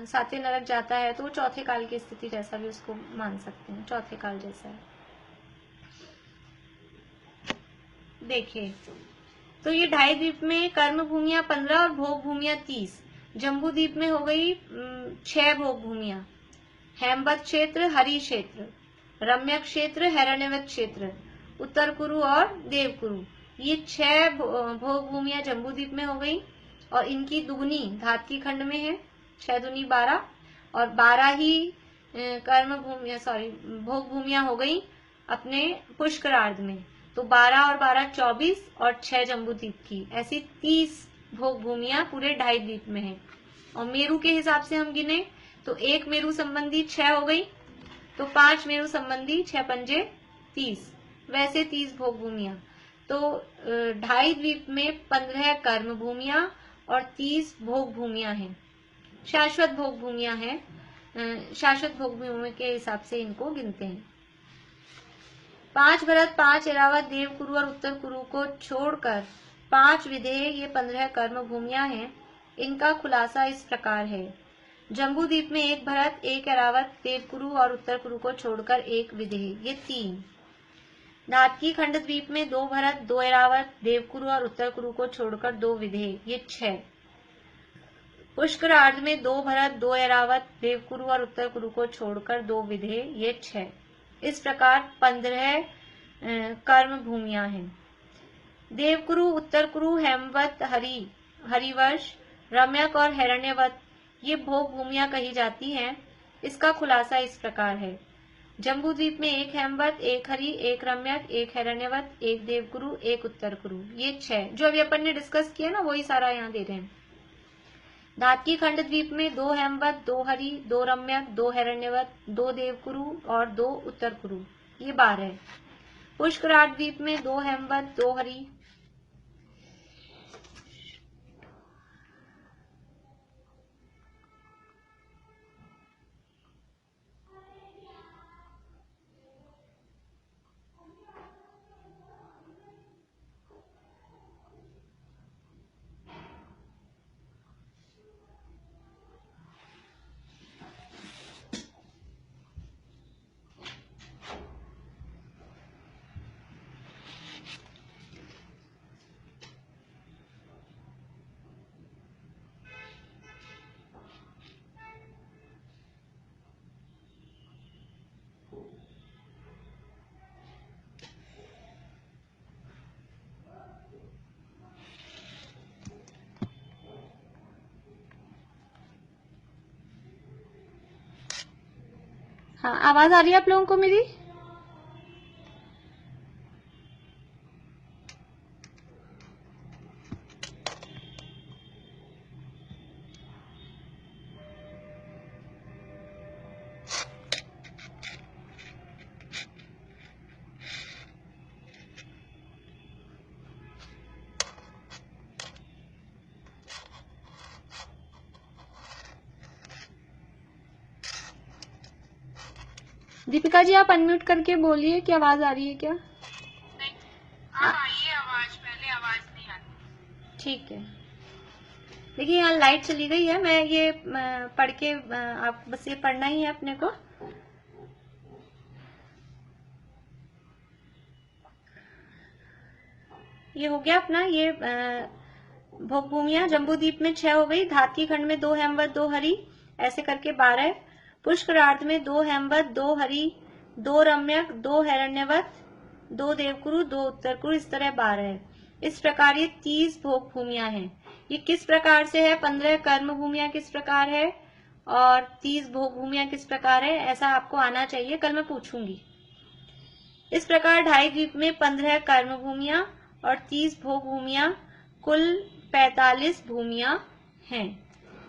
7वें नरक जाता है तो चौथे काल की स्थिति जैसा भी उसको मान सकते हैं, चौथे काल जैसा है। देखिए, तो ये 2.5 द्वीप में कर्म भूमियां 15 और भोग भूमियां 30। जम्बू द्वीप में हो गई 6 भोग भूमियां। हेमवत क्षेत्र, हरि क्षेत्र, रम्यक क्षेत्र, हिरण्यवत क्षेत्र, उत्तर कुरु और देवकुरु, ये 6 भोग भूमियां जम्बू द्वीप में हो गई। और इनकी दुगनी धातकी खंड में है, 6 दूनी 12, और 12 ही कर्म भूमियां भोग भूमियां हो गई अपने पुष्करार्ध में। तो 12 और 12 24 और 6 जम्बू द्वीप की, ऐसी 30 भोग भूमियां पूरे 2.5 द्वीप में है। और मेरू के हिसाब से हम गिने तो 1 मेरू संबंधी 6 हो गई, तो 5 मेरू संबंधी 6 पंजे 30, वैसे 30 भोग भूमियां। तो 2.5 द्वीप में 15 कर्म भूमियां और 30 भोग भूमियां हैं, शाश्वत भोग भूमियां हैं। शाश्वत भोग भूमि के हिसाब से इनको गिनते हैं। 5 भरत, 5 ऐरावत, देवकुरु और उत्तर कुरु को छोड़कर 5 विदेह, ये 15 कर्म भूमियां हैं। इनका खुलासा इस प्रकार है। जम्बू द्वीप में 1 भरत, 1 ऐरावत, देवकुरु और उत्तर कुरु को छोड़कर 1 विदेह, ये 3। धातकी खंड द्वीप में 2 भरत, 2 ऐरावत, देवकुरु और उत्तर कुरु को छोड़कर 2 विदेह, ये 6। पुष्करार्ध में 2 भरत, 2 ऐरावत, देवकुरु और उत्तर कुरु को छोड़कर 2 विदेह, ये 6। इस प्रकार 15 कर्म भूमियां हैं। देवकुरु, उत्तर कुरु, हेमवत, हरिवश, रम्यक और हिरण्यवत, ये भोग भूमियां कही जाती हैं। इसका खुलासा इस प्रकार है। जम्बू द्वीप में 1 हेमवत, 1 हरि, 1 रम्यक, 1 हिरण्यवत, 1 देवकुरु, 1 उत्तर कुरु, ये 6 जो अभी अपन ने डिस्कस किया ना, वही सारा यहाँ दे रहे हैं। धातकी खंड द्वीप में 2 हेमवत, 2 हरि, 2 रम्यक, 2 हिरण्यवत, 2 देवकुरु और 2 उत्तर कुरु, ये 12। पुष्करार्ध द्वीप में 2 हेमवत, 2 हरि, हाँ, आवाज आ रही है आप लोगों को मेरी? दीपिका जी आप अनम्यूट करके बोलिए कि आवाज आ रही है क्या? नहीं, अब आई है आवाज, पहले आवाज नहीं आती। ठीक है। देखिए यहाँ लाइट चली गई है, मैं ये पढ़ के आप बस ये पढ़ना ही है अपने को। ये हो गया अपना, ये भोग भूमिया जम्बूद्वीप में 6 हो गई, धातकी खंड में 2 हेमवत 2 हरि, ऐसे करके 12, पुष्करार्थ में 2 हेमवत 2 हरि 2 रम्यक 2 हिरण्यवत 2 देवकुरु 2 उत्तर कुरु, इस तरह 12 है। इस प्रकार ये 30 भोग भूमिया हैं। ये किस प्रकार से है, 15 कर्म भूमिया किस प्रकार है और 30 भोग भूमिया किस प्रकार है, ऐसा आपको आना चाहिए, कल मैं पूछूंगी। इस प्रकार 2.5 द्वीप में 15 कर्म भूमिया और 30 भोग भूमिया, कुल 45 भूमिया हैं।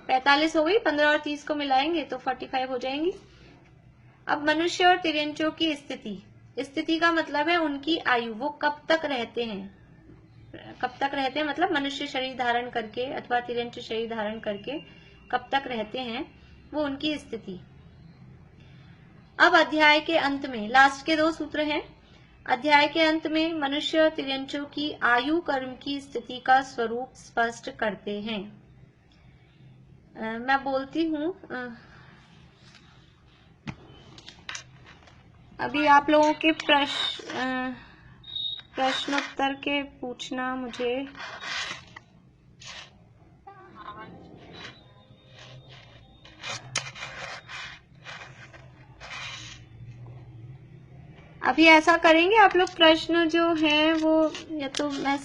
45 हो गई, 15 और 30 को मिलाएंगे तो 45 हो जाएंगी। अब मनुष्य और तिर्यंचों की स्थिति, स्थिति का मतलब है उनकी आयु, वो कब तक रहते हैं, कब तक रहते हैं मतलब मनुष्य शरीर धारण करके अथवा तिर्यंच शरीर धारण करके कब तक रहते हैं, वो उनकी स्थिति। अब अध्याय के अंत में लास्ट के 2 सूत्र हैं। अध्याय के अंत में मनुष्य और तिर्यंचों की आयु कर्म की स्थिति का स्वरूप स्पष्ट करते हैं। मैं बोलती हूँ, अभी आप लोगों के प्रश्नोत्तर के पूछना मुझे। अभी ऐसा करेंगे, आप लोग प्रश्न जो हैं वो, या तो मैं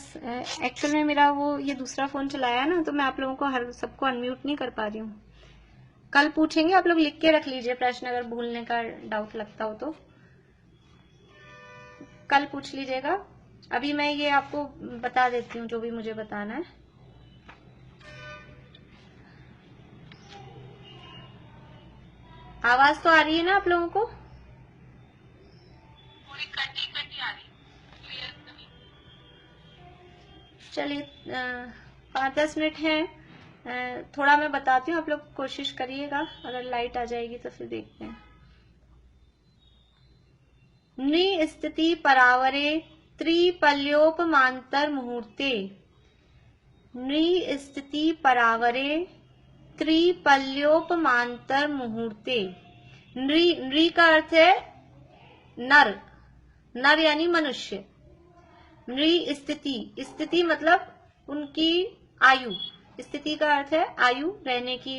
एक्चुअल में मेरा वो ये दूसरा फोन चलाया ना, तो मैं आप लोगों को सबको अनम्यूट नहीं कर पा रही हूँ। कल पूछेंगे, आप लोग लिख के रख लीजिए प्रश्न, अगर भूलने का डाउट लगता हो तो कल पूछ लीजिएगा। अभी मैं ये आपको बता देती हूँ जो भी मुझे बताना है। आवाज तो आ रही है ना आप लोगों को? चलिए 5-10 मिनट हैं, थोड़ा मैं बताती हूँ, आप लोग कोशिश करिएगा, अगर लाइट आ जाएगी तो फिर देखते हैं। नृ स्थिति परावरे त्रिपल्योपमांतर मुहूर्ते, नृ स्थिति परावरे त्रिपल्योपमांतर मुहूर्ते। नृ का अर्थ है नर, नर यानी मनुष्य। नृ स्थिति, स्थिति मतलब उनकी आयु, स्थिति का अर्थ है आयु, रहने की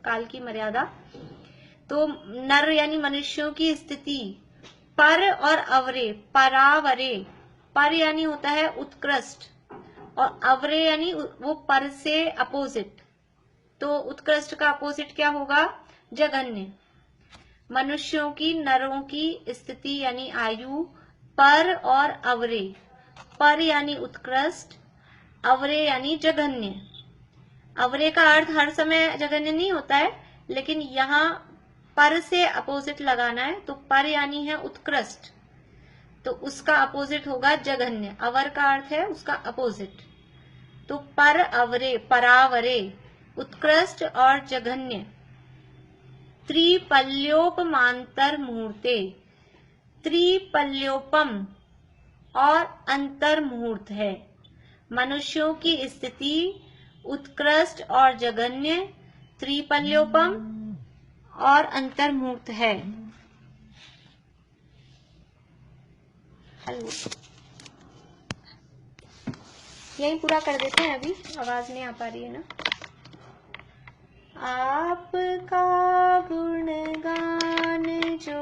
काल की मर्यादा। तो नर यानी मनुष्यों की स्थिति, पर और अवरे, परावरे, पर यानी होता है उत्कृष्ट और अवरे यानी वो पर से अपोजिट, तो उत्कृष्ट का अपोजिट क्या होगा, जघन्य। मनुष्यों की, नरों की स्थिति यानी आयु, पर और अवरे, पर यानी उत्कृष्ट, अवरे यानी जघन्य। अवरे का अर्थ हर समय जघन्य नहीं होता है, लेकिन यहाँ पर से अपोजिट लगाना है, तो पर यानी है उत्कृष्ट, तो उसका अपोजिट होगा जघन्य। अवर का अर्थ है उसका अपोजिट, तो पर अवरे, परावरे, उत्कृष्ट और जघन्य। त्रिपल्योपमांतर मुहूर्ते, त्रिपल्योपम और अंतर मुहूर्त है। मनुष्यों की स्थिति उत्कृष्ट और जघन्य, त्रिपल्योपम और अंतर मुहूर्त है। यही पूरा कर देते हैं, अभी आवाज नहीं आ पा रही है ना। आपका गुणगान जो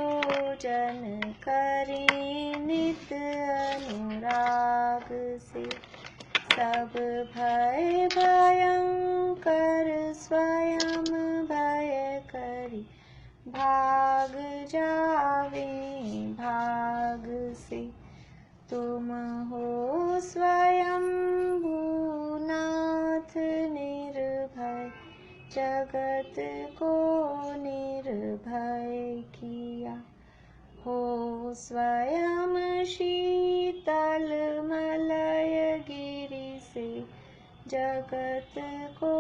जन करे नित अनुराग से, सब भय भयंकर स्वयं भय करी भाग जावे भाग से। तुम हो स्वयं भूनाथ निर्भय, जगत को निर्भय किया। हो स्वयं शीतल मलय गिरि से, जगत को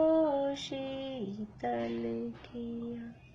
शीतल किया।